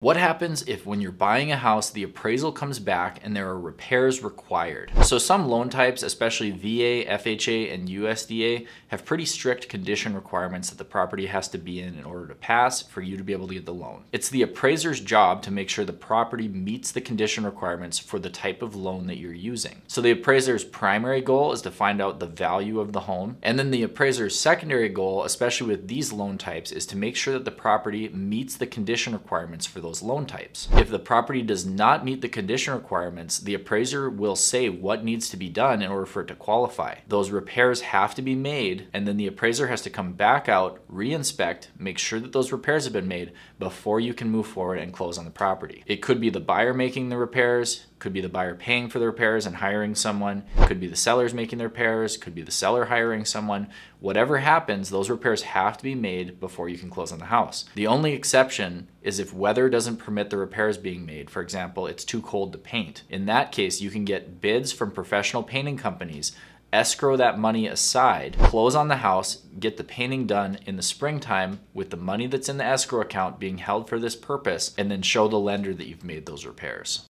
What happens if when you're buying a house, the appraisal comes back and there are repairs required? So some loan types, especially VA, FHA, and USDA, have pretty strict condition requirements that the property has to be in order to pass for you to be able to get the loan. It's the appraiser's job to make sure the property meets the condition requirements for the type of loan that you're using. So the appraiser's primary goal is to find out the value of the home. And then the appraiser's secondary goal, especially with these loan types, is to make sure that the property meets the condition requirements for those loan types. If the property does not meet the condition requirements, the appraiser will say what needs to be done in order for it to qualify. Those repairs have to be made, and then the appraiser has to come back out, re-inspect, make sure that those repairs have been made before you can move forward and close on the property. It could be the buyer making the repairs, could be the buyer paying for the repairs and hiring someone, could be the sellers making the repairs, could be the seller hiring someone. Whatever happens, those repairs have to be made before you can close on the house. The only exception is if weather doesn't permit the repairs being made. For example, it's too cold to paint. In that case, you can get bids from professional painting companies, escrow that money aside, close on the house, get the painting done in the springtime with the money that's in the escrow account being held for this purpose, and then show the lender that you've made those repairs.